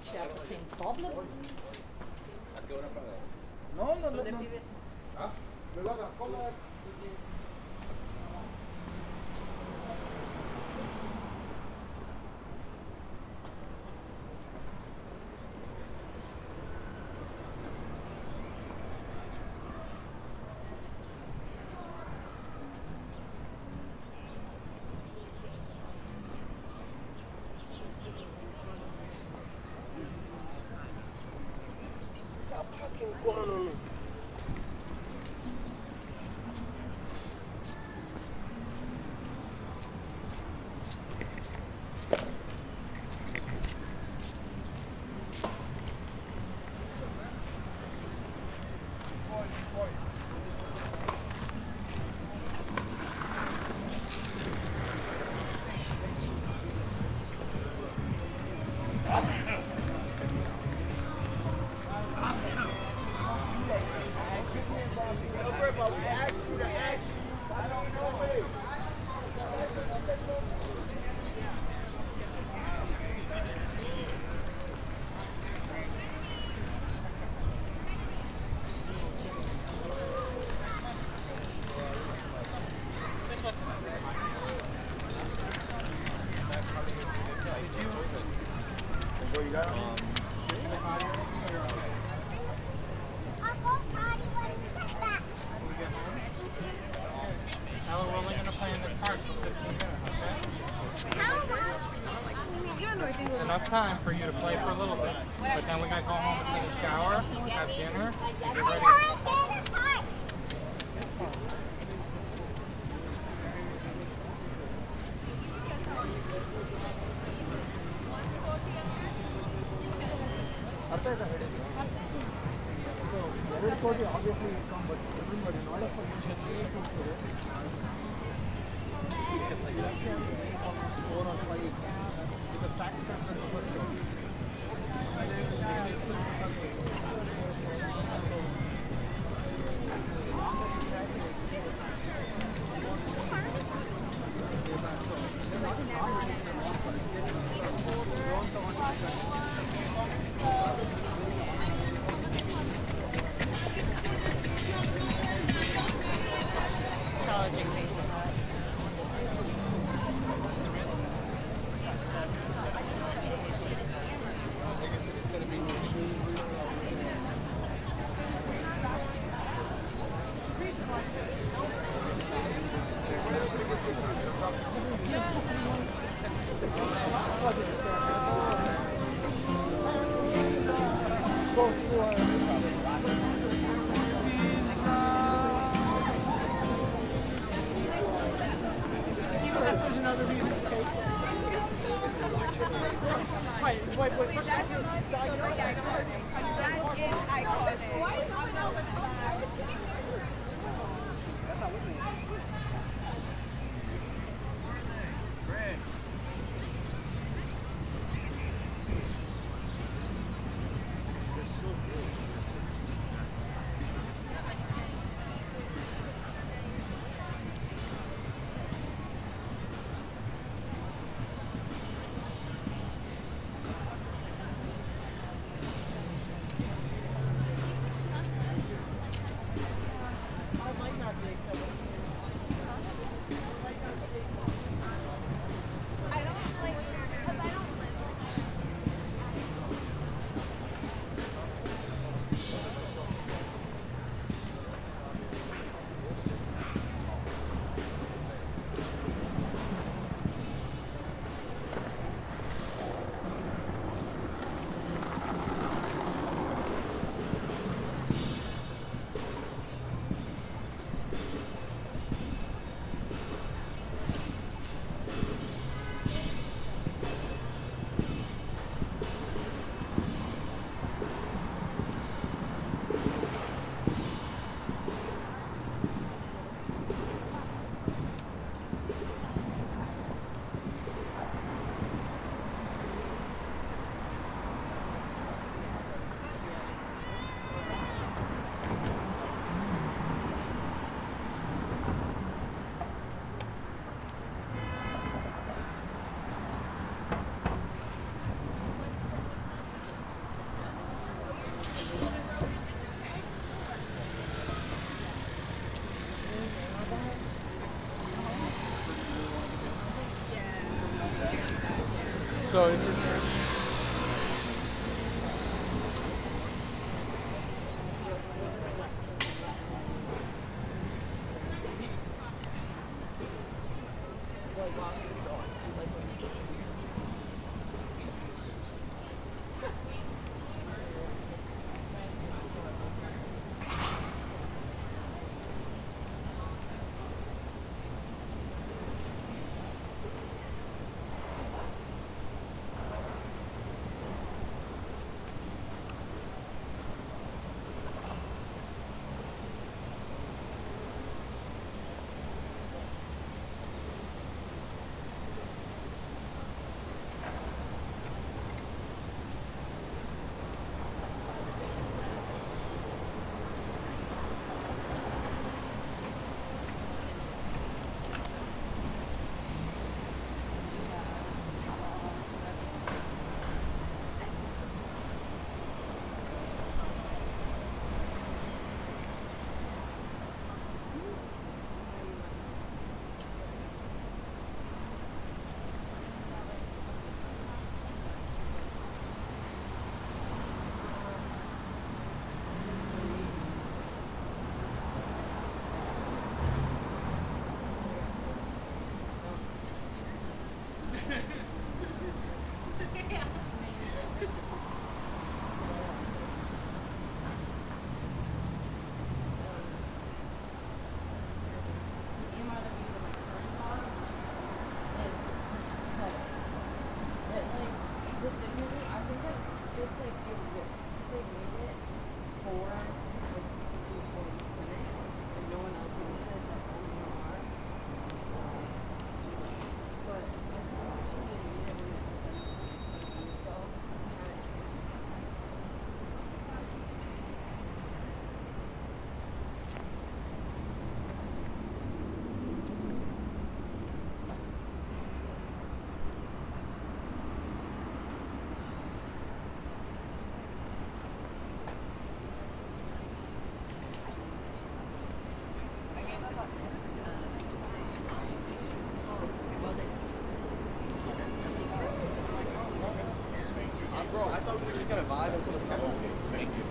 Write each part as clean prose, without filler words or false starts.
she have the same problem? No, no, no, no. ¿Ah? ¿Cómo? It's enough time for you to play for a little bit, but then we gotta go home and take a shower, have dinner, and get ready. Obviously come, but everybody not a four or five because tax cut is the first So Bro, I thought we were just gonna vibe until the sun. Thank you.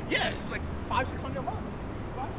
Yeah, it's like $500-600 a month. What?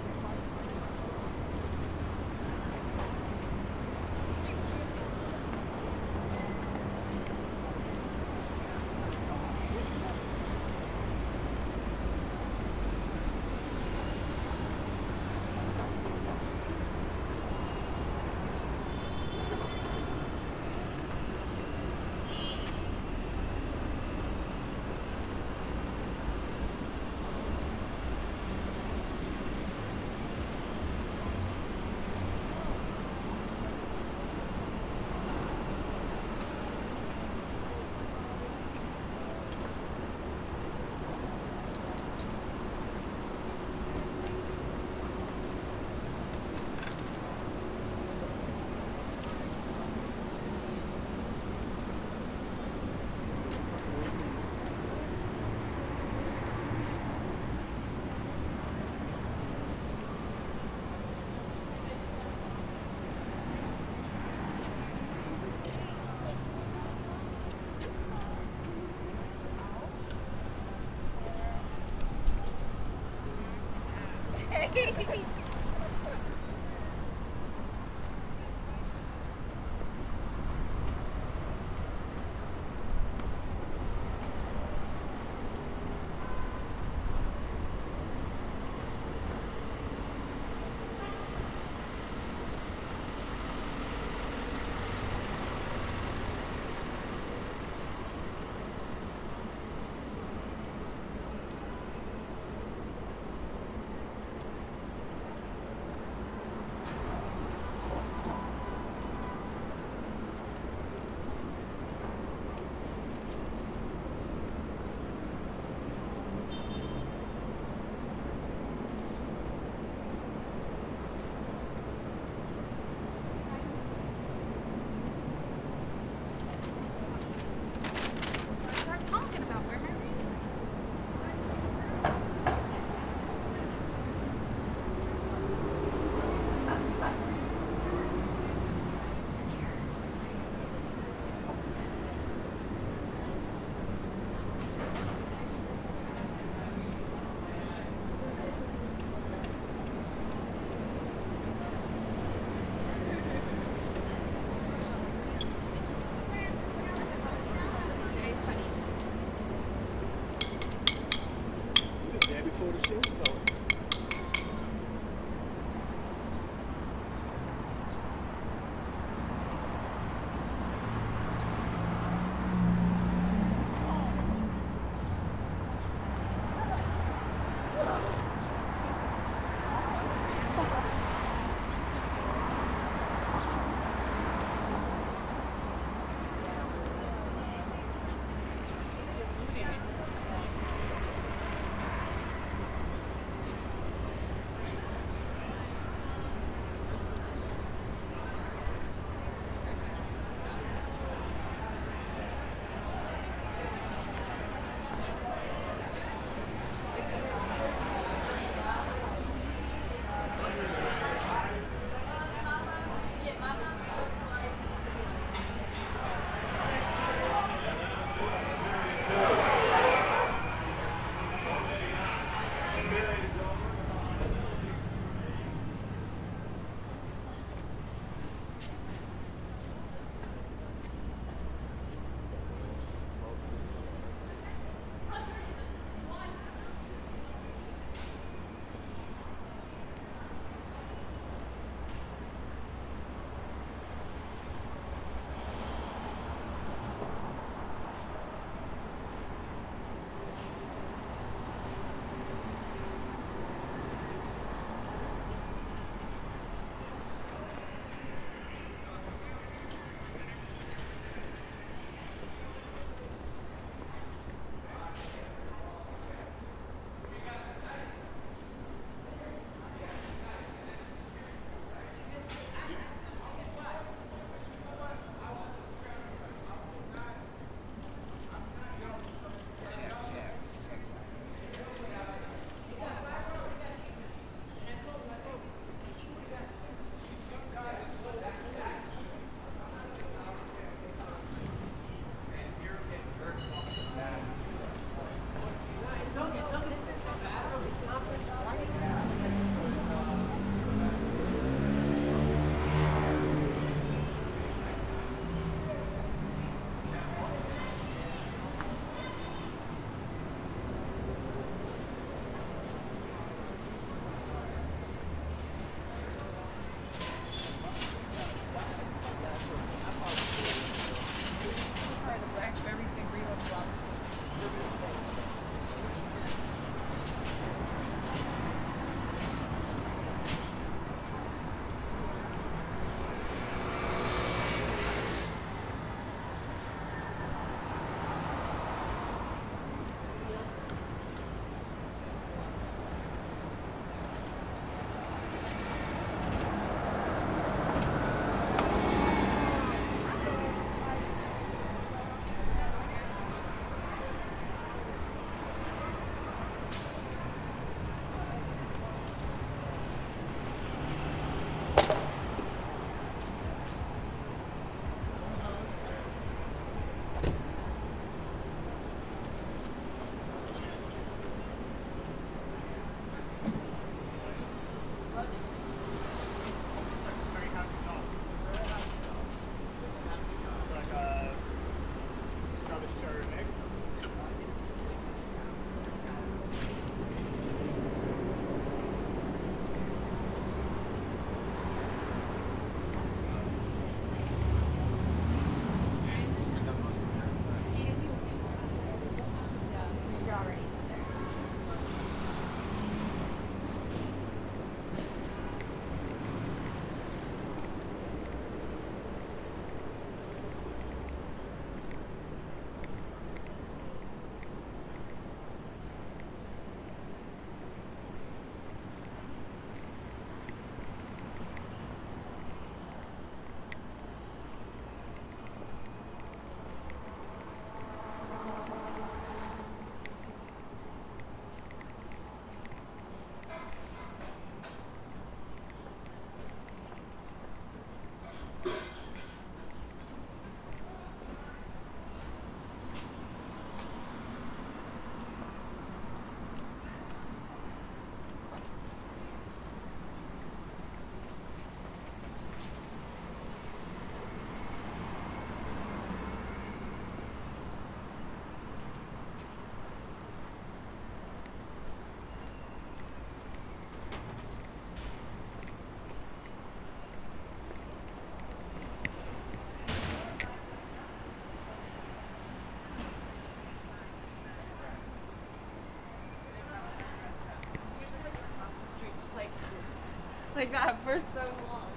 like that for so long.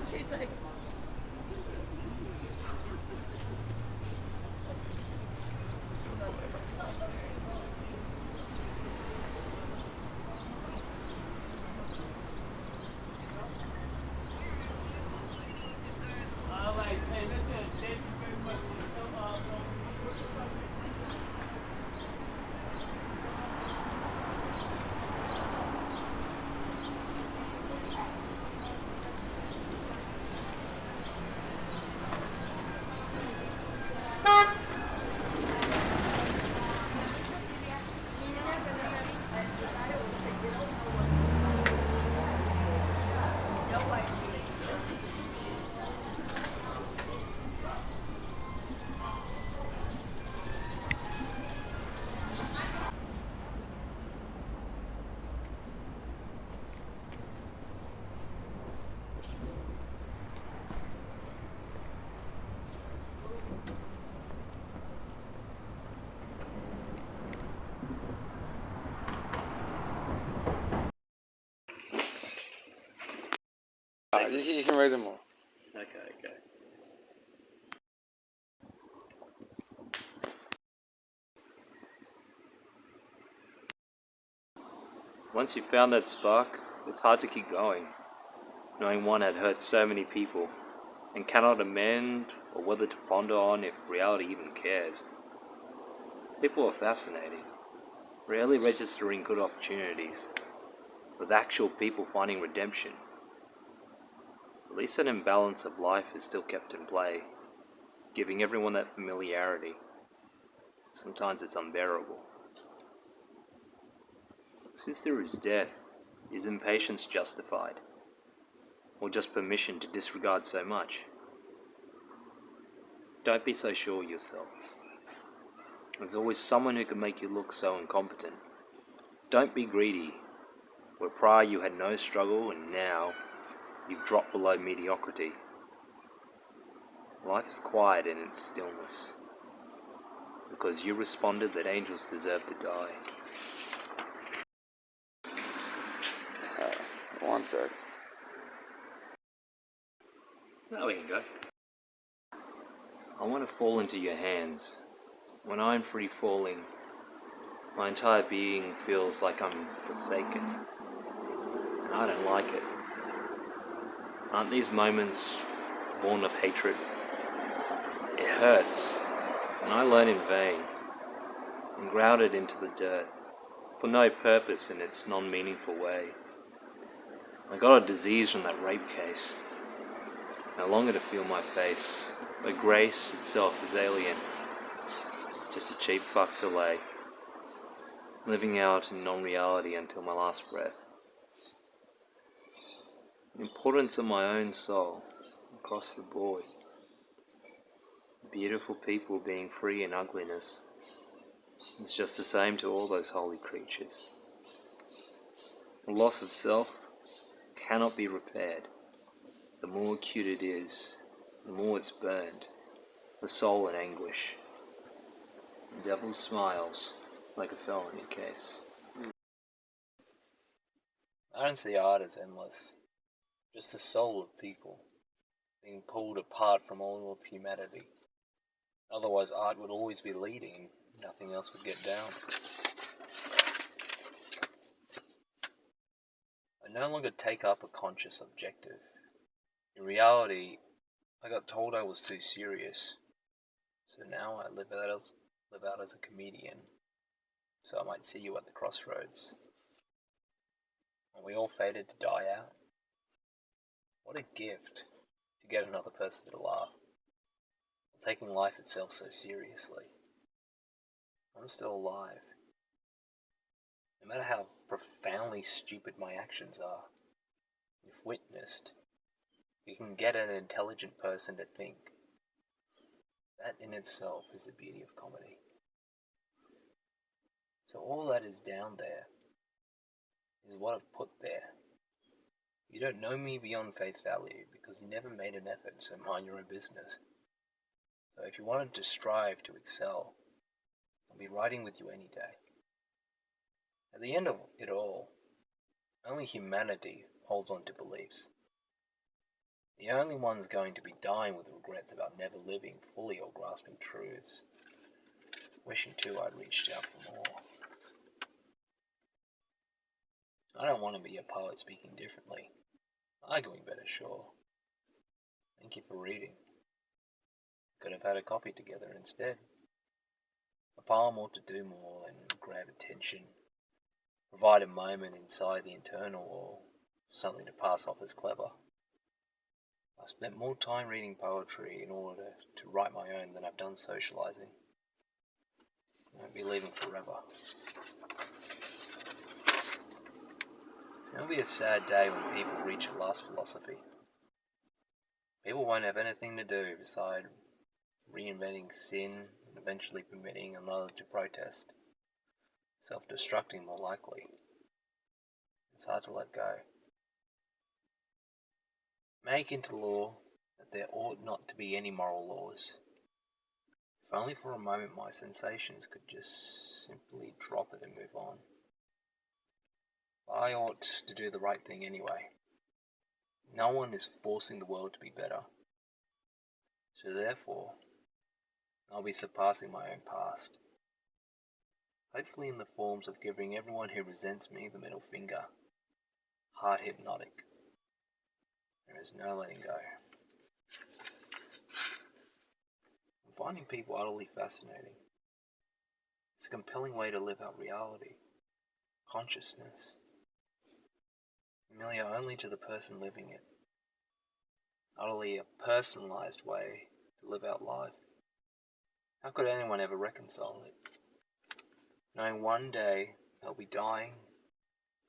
She's like, You can raise them more. Okay. Once you found that spark, it's hard to keep going, knowing one had hurt so many people, and cannot amend or whether to ponder on if reality even cares. People are fascinating, rarely registering good opportunities, with actual people finding redemption. At least an imbalance of life is still kept in play. giving everyone that familiarity. Sometimes it's unbearable. Since there is death, is impatience justified? Or just permission to disregard so much? Don't be so sure of yourself. There's always someone who can make you look so incompetent. Don't be greedy, where prior you had no struggle and now you've dropped below mediocrity. Life is quiet in its stillness, because you responded that angels deserve to die. One sec. There we can go. I want to fall into your hands. When I'm free falling, my entire being feels like I'm forsaken. And I don't like it. Aren't these moments born of hatred? It hurts, and I learn in vain, and grounded into the dirt, for no purpose in its non-meaningful way. I got a disease from that rape case. No longer to feel my face, where grace itself is alien. Just a cheap fuck delay. Living out in non-reality until my last breath. The importance of my own soul, across the board. Beautiful people being free in ugliness. It's just the same to all those holy creatures. The loss of self cannot be repaired. The more acute it is, the more it's burned, the soul in anguish. The devil smiles like a felony case. I don't see art as endless, just the soul of people, being pulled apart from all of humanity. Otherwise art would always be leading and nothing else would get down. I no longer take up a conscious objective. In reality, I got told I was too serious, so now I live out as a comedian, so I might see you at the crossroads. Are we all fated to die out? What a gift to get another person to laugh, taking life itself so seriously. I'm still alive. No matter how profoundly stupid my actions are, if witnessed, you can get an intelligent person to think. That in itself is the beauty of comedy. So all that is down there is what I've put there. You don't know me beyond face value because you never made an effort, so mind your own business. So if you wanted to strive to excel, I'll be riding with you any day. At the end of it all, only humanity holds on to beliefs. The only ones going to be dying with regrets about never living fully or grasping truths. Wishing too I'd reached out for more. I don't want to be a poet speaking differently. Arguing better, sure. Thank you for reading. Could have had a coffee together instead. A poem ought to do more than grab attention, provide a moment inside the internal, or something to pass off as clever. I spent more time reading poetry in order to write my own than I've done socializing. I won't be leaving forever. It'll be a sad day when people reach a last philosophy. People won't have anything to do beside reinventing sin and eventually permitting another to protest. Self-destructing more likely. It's hard to let go. Make into law that there ought not to be any moral laws. If only for a moment my sensations could just simply drop it and move on. I ought to do the right thing anyway. No one is forcing the world to be better. So therefore, I'll be surpassing my own past. Hopefully in the forms of giving everyone who resents me the middle finger. Heart hypnotic. There is no letting go. I'm finding people utterly fascinating. It's a compelling way to live out reality, consciousness, familiar only to the person living it. Utterly a personalized way to live out life. How could anyone ever reconcile it? Knowing one day they'll be dying,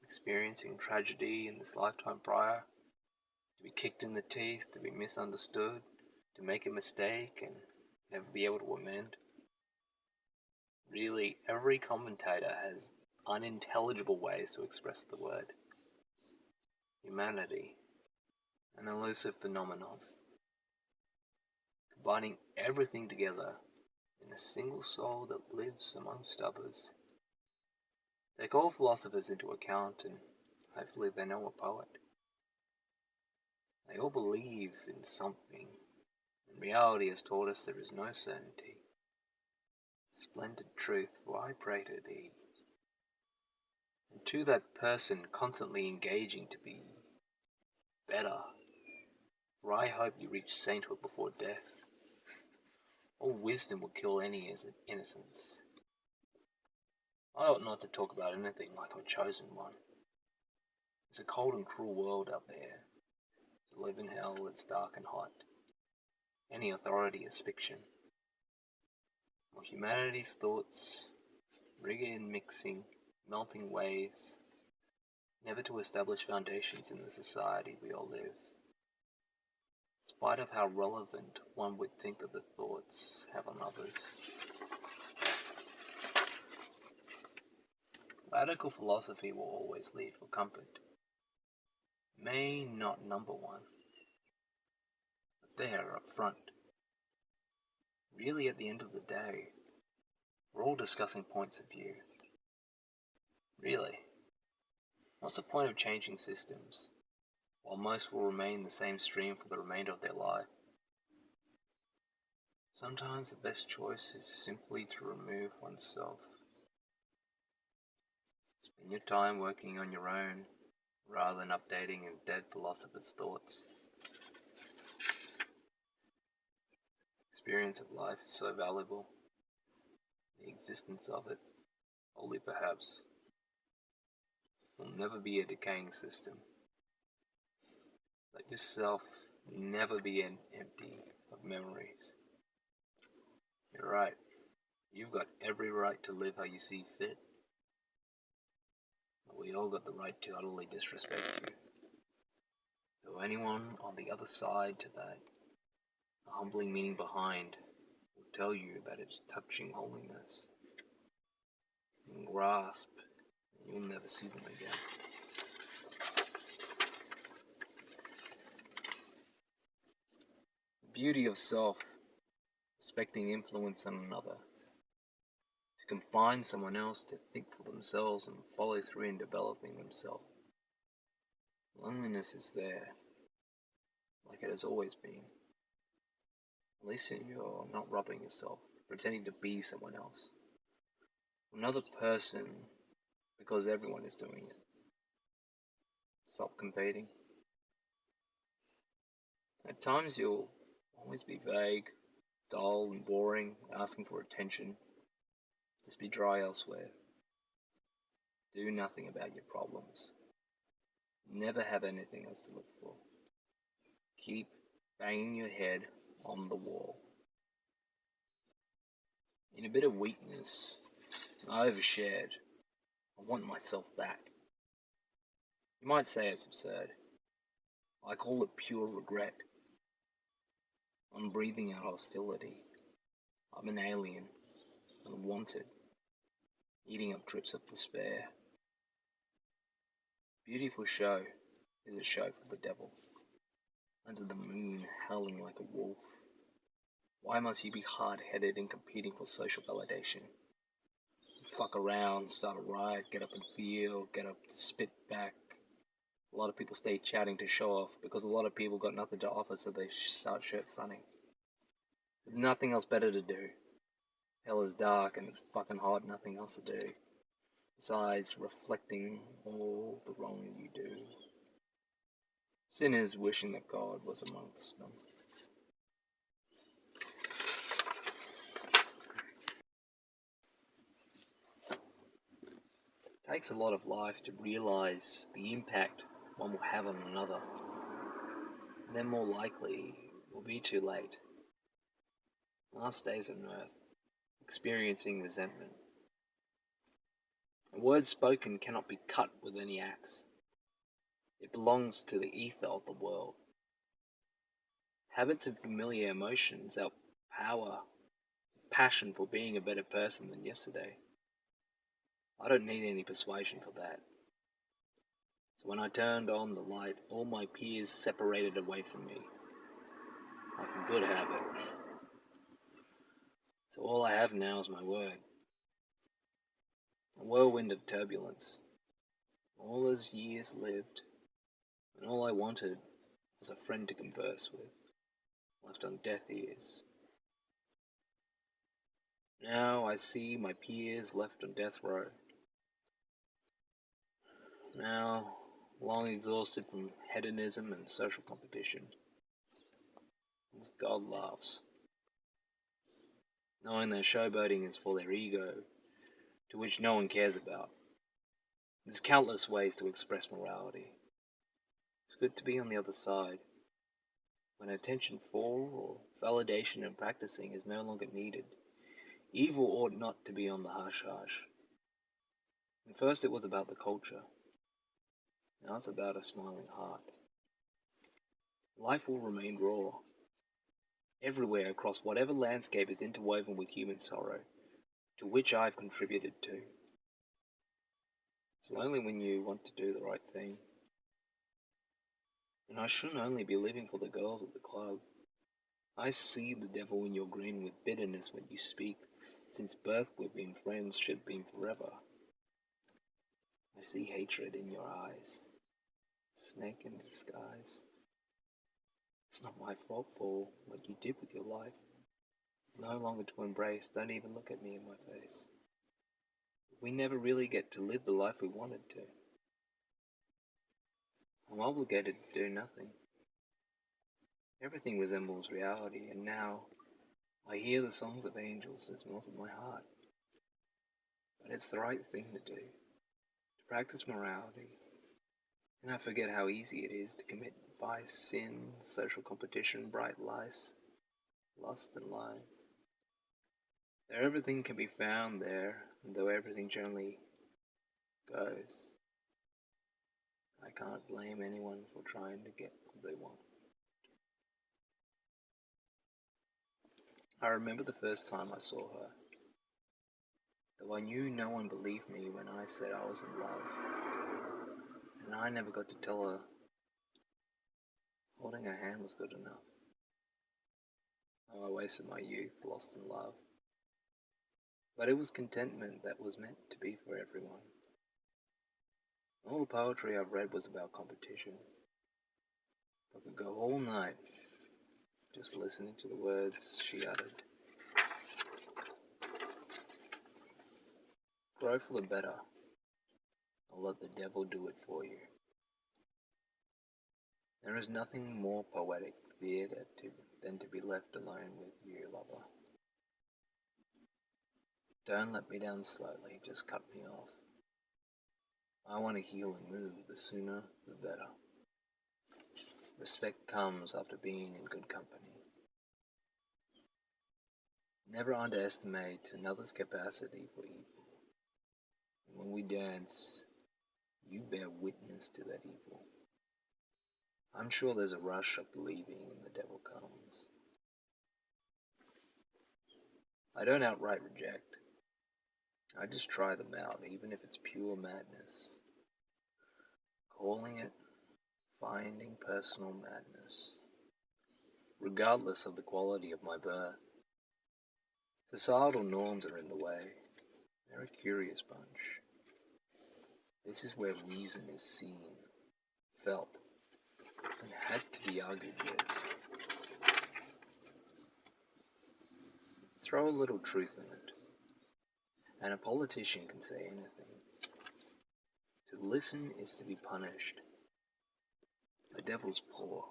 experiencing tragedy in this lifetime prior, to be kicked in the teeth, to be misunderstood, to make a mistake and never be able to amend. Really, every commentator has unintelligible ways to express the word. Humanity, an elusive phenomenon, combining everything together in a single soul that lives amongst others. Take all philosophers into account and hopefully they know a poet. They all believe in something, and reality has taught us there is no certainty. Splendid truth, for I pray to thee. And to that person constantly engaging to be better, for I hope you reach sainthood before death. All wisdom will kill any innocence. I ought not to talk about anything like I'm a chosen one. It's a cold and cruel world out there. To live in hell, it's dark and hot. Any authority is fiction. While humanity's thoughts, rigor in mixing, melting ways, never to establish foundations in the society we all live. In spite of how relevant one would think that the thoughts have on others. Radical philosophy will always lead for comfort. May not number one, but there up front. Really, at the end of the day, we're all discussing points of view. Really, what's the point of changing systems, while most will remain the same stream for the remainder of their life? Sometimes the best choice is simply to remove oneself. Spend your time working on your own, rather than updating a dead philosopher's thoughts. Experience of life is so valuable. The existence of it, wholly perhaps, will never be a decaying system. Let yourself never be empty of memories. You're right. You've got every right to live how you see fit. But we all got the right to utterly disrespect you. Though anyone on the other side to that, the humbling meaning behind, will tell you that it's touching holiness. You can grasp, and you'll never see them again. The beauty of self, respecting influence on another, to confine someone else to think for themselves and follow through in developing themselves. Loneliness is there, like it has always been. At least you're not robbing yourself, pretending to be someone else. Another person, because everyone is doing it. Stop competing. At times you'll always be vague, dull and boring, asking for attention. Just be dry elsewhere. Do nothing about your problems. Never have anything else to live for. Keep banging your head on the wall. In a bit of weakness, I overshared. I want myself back. You might say it's absurd. I call it pure regret. I'm breathing out hostility. I'm an alien, unwanted, eating up drips of despair. Beautiful show is a show for the devil. Under the moon, howling like a wolf. Why must you be hard-headed and competing for social validation? Fuck around, start a riot, get up and feel, get up, spit back. A lot of people stay chatting to show off because a lot of people got nothing to offer, so they start shirt fronting. With nothing else better to do. Hell is dark and it's fucking hot, nothing else to do. Besides reflecting all the wrong you do. Sinners wishing that God was amongst them. It takes a lot of life to realize the impact one will have on another. Then more likely, it will be too late. last days on earth, experiencing resentment. A word spoken cannot be cut with any axe. It belongs to the ether of the world. Habits and familiar emotions outpower passion for being a better person than yesterday. I don't need any persuasion for that. So when I turned on the light, all my peers separated away from me, like a good habit. So all I have now is my word. A whirlwind of turbulence. All those years lived, and all I wanted was a friend to converse with, left on deaf ears. Now I see my peers left on death row. Now, long exhausted from hedonism and social competition, as God laughs, knowing that showboating is for their ego, to which no one cares about. There's countless ways to express morality. It's good to be on the other side, when attention for or validation and practicing is no longer needed. Evil ought not to be on the hush-hush. And first it was about the culture. Now it's about a smiling heart. Life will remain raw. Everywhere across whatever landscape is interwoven with human sorrow, to which I've contributed to. It's only when you want to do the right thing. And I shouldn't only be living for the girls at the club. I see the devil in your grin with bitterness when you speak. Since birth we've been friends, should have been forever. I see hatred in your eyes. Snake in disguise. It's not my fault for what you did with your life. No longer to embrace, don't even look at me in my face. We never really get to live the life we wanted to. I'm obligated to do nothing. Everything resembles reality, and now I hear the songs of angels that's melted my heart. But it's the right thing to do, to practice morality. And I forget how easy it is to commit vice, sin, social competition, bright lies, lust and lies. There everything can be found there, and though everything generally goes, I can't blame anyone for trying to get what they want. I remember the first time I saw her, though I knew no one believed me when I said I was in love, and I never got to tell her holding her hand was good enough. Oh, I wasted my youth, lost in love. But it was contentment that was meant to be for everyone. All the poetry I've read was about competition. I could go all night just listening to the words she uttered. Grow for the better, or let the devil do it for you. There is nothing more poetic than to be left alone with you, lover. Don't let me down slowly, just cut me off. I want to heal and move, the sooner the better. Respect comes after being in good company. Never underestimate another's capacity for evil. And when we dance, you bear witness to that evil. I'm sure there's a rush of believing when the devil comes. I don't outright reject. I just try them out, even if it's pure madness. Calling it finding personal madness. Regardless of the quality of my birth. Societal norms are in the way. They're a curious bunch. This is where reason is seen, felt, and had to be argued with. Throw a little truth in it, and a politician can say anything. To listen is to be punished. The devil's poor.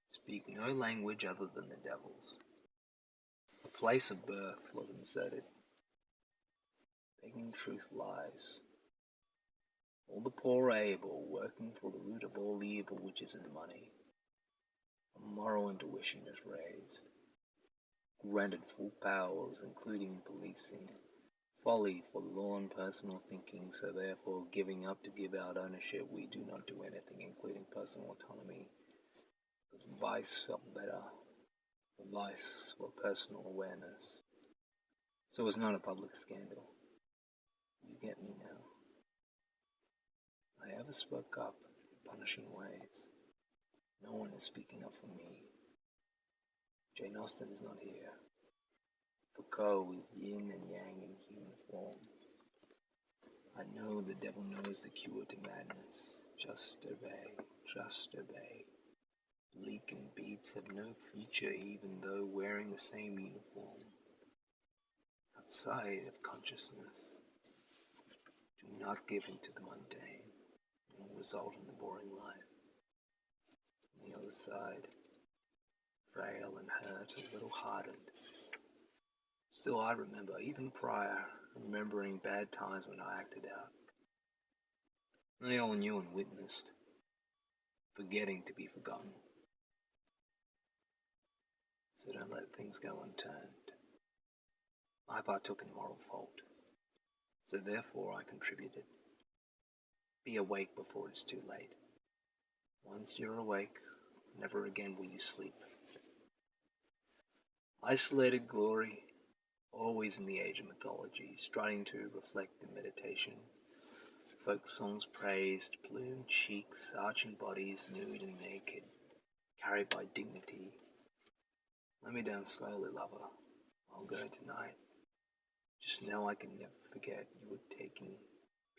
Speak no language other than the devil's. A place of birth was inserted. Begging truth lies. All the poor are able, working for the root of all evil which is in money. A moral intuition is raised. granted full powers, including policing, folly, forlorn personal thinking, so therefore giving up to give out ownership, we do not do anything, including personal autonomy, because vice felt better, for vice for personal awareness. So it's not a public scandal. You get me now. I ever spoke up in punishing ways. No one is speaking up for me. Jane Austen is not here. Foucault is yin and yang in human form. I know the devil knows the cure to madness. Just obey, just obey. Bleak and beats have no future even though wearing the same uniform. Outside of consciousness, do not give in to the mundane. It will result in a boring life. On the other side, frail and hurt, a little hardened. Still, I remember, even prior, remembering bad times when I acted out. They all knew and witnessed, forgetting to be forgotten. So don't let things go unturned. I partook in moral fault, so therefore I contributed. Be awake before it's too late. Once you're awake, never again will you sleep. Isolated glory, always in the age of mythology, striving to reflect in meditation. Folk songs praised, plumed cheeks, arching bodies, nude and naked, carried by dignity. Let me down slowly, lover. I'll go tonight. Just know I can never forget you were taking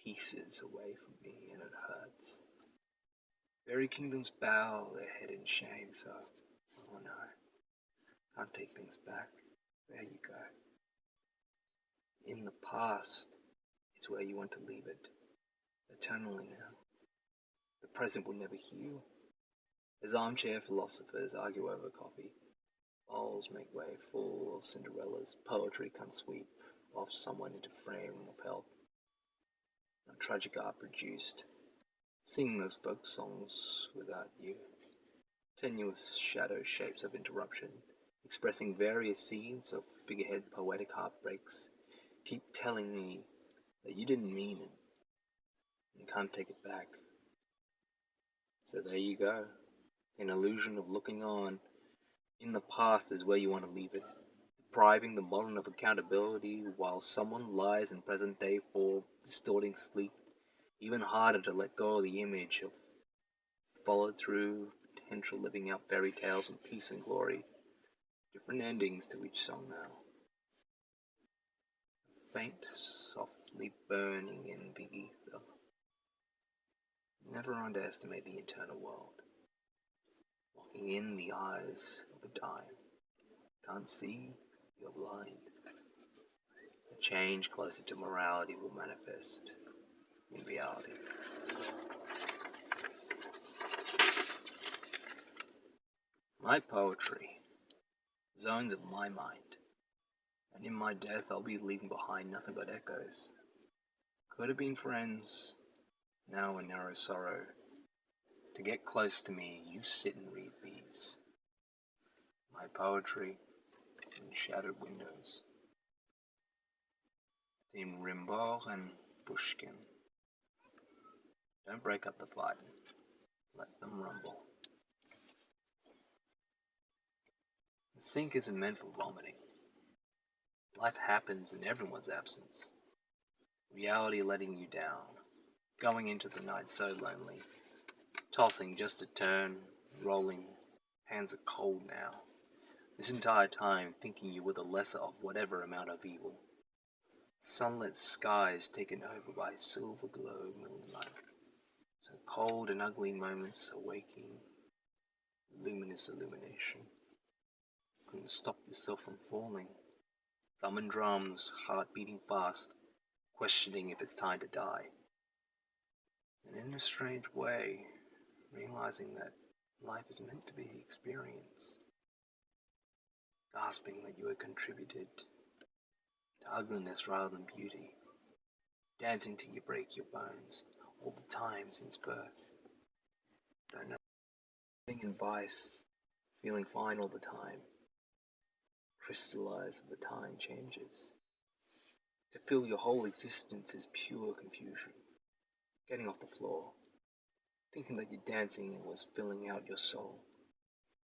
pieces away from me, and it hurts. Very kingdoms bow their head in shame, so, oh no, can't take things back. There you go. In the past is where you want to leave it, eternally now. The present will never heal. As armchair philosophers argue over coffee, bowls make way full of Cinderellas, poetry can't sweep off someone into frame of health. No tragic art produced, singing those folk songs without you. Tenuous shadow shapes of interruption, expressing various scenes of figurehead poetic heartbreaks, keep telling me that you didn't mean it and can't take it back. So there you go, an illusion of looking on. In the past is where you want to leave it, depriving the modern of accountability while someone lies in present day for distorting sleep. Even harder to let go of the image of followed through potential living out fairy tales of peace and glory. Different endings to each song now. Faint, softly burning in the ether. Never underestimate the eternal world. Walking in the eyes of a dying. Can't see, you're blind. A change closer to morality will manifest in reality. My poetry, zones of my mind, and in my death I'll be leaving behind nothing but echoes. Could have been friends, now a narrow sorrow. To get close to me, you sit and read these. My poetry in shattered windows. Team Rimbaud and Pushkin. Don't break up the fight. Let them rumble. The sink isn't meant for vomiting. Life happens in everyone's absence. Reality letting you down. Going into the night so lonely. Tossing just to turn, rolling. Hands are cold now. This entire time thinking you were the lesser of whatever amount of evil. Sunlit skies taken over by silver glow moonlight. So cold and ugly moments awaking. Luminous illumination. Couldn't stop yourself from falling. Thumb and drums, heart beating fast, questioning if it's time to die. And in a strange way, realizing that life is meant to be experienced. Gasping that you had contributed to ugliness rather than beauty. Dancing till you break your bones, all the time since birth. Don't know. Being in vice, feeling fine all the time. crystallize at the time changes. To feel your whole existence is pure confusion. Getting off the floor, thinking that your dancing was filling out your soul.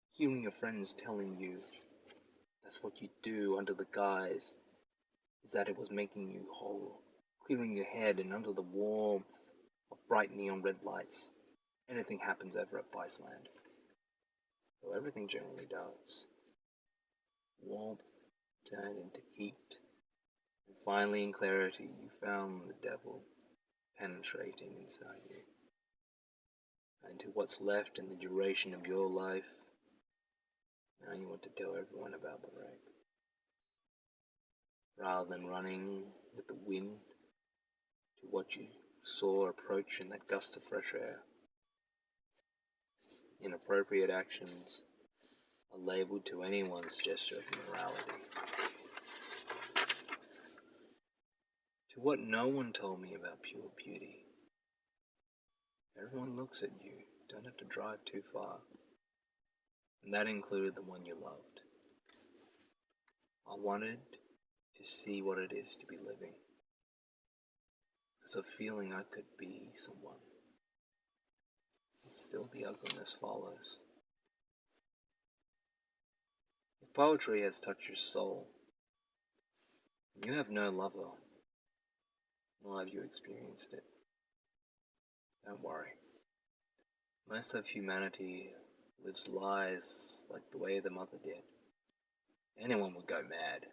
Hearing your friends telling you that's what you do under the guise is that it was making you whole. Clearing your head and under the warmth of bright neon red lights, anything happens over at Viceland. Though everything generally does. Warmth turned into heat, and finally in clarity you found the devil penetrating inside you. And to what's left in the duration of your life, now you want to tell everyone about the rape. Rather than running with the wind to what you saw approach in that gust of fresh air. Inappropriate actions are labeled to anyone's gesture of morality. To what no one told me about pure beauty. Everyone looks at you, don't have to drive too far. And that included the one you loved. I wanted to see what it is to be living. Because of feeling I could be someone. And still the ugliness follows. If poetry has touched your soul, and you have no lover, nor have you experienced it, don't worry. Most of humanity lives lies like the way the mother did. Anyone would go mad,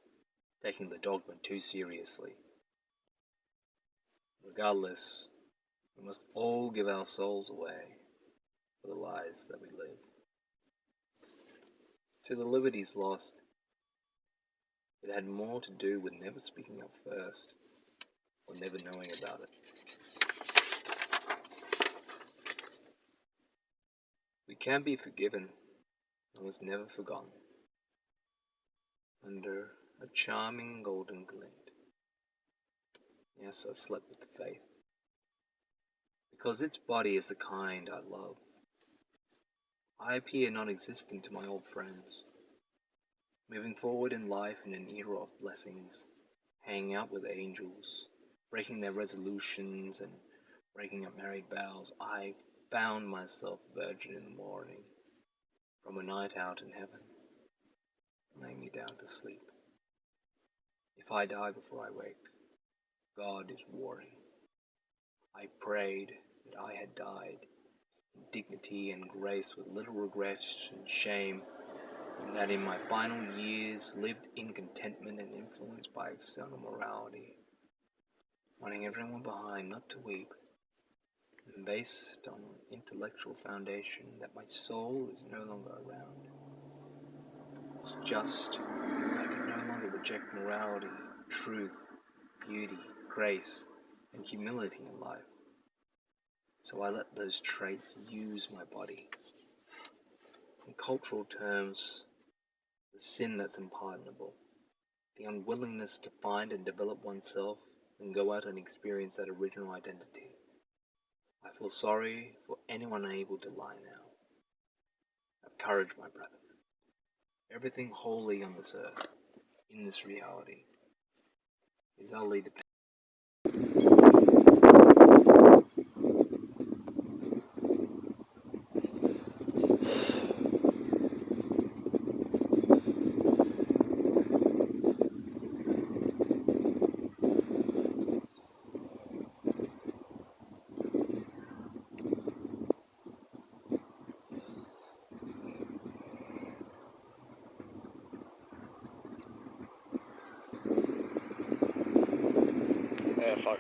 taking the dogma too seriously. Regardless, we must all give our souls away for the lies that we live. To the liberties lost, it had more to do with never speaking up first, or never knowing about it. We can be forgiven, and was never forgotten. Under a charming golden glint. Yes, I slept with faith. Because its body is the kind I love. I appear non-existent to my old friends. Moving forward in life in an era of blessings, hanging out with angels, breaking their resolutions and breaking up married vows, I found myself virgin in the morning from a night out in heaven, laying me down to sleep. If I die before I wake, God is warring. I prayed that I had died in dignity and grace with little regret and shame, and that in my final years lived in contentment and influenced by external morality, wanting everyone behind not to weep, and based on intellectual foundation that my soul is no longer around. It's just I can no longer reject morality, truth, beauty, grace, and humility in life. So I let those traits use my body. In cultural terms, the sin that's unpardonable, the unwillingness to find and develop oneself and go out and experience that original identity. I feel sorry for anyone unable to lie now. Have courage, my brother. Everything holy on this earth, in this reality, is only dependent. Yeah, fuck.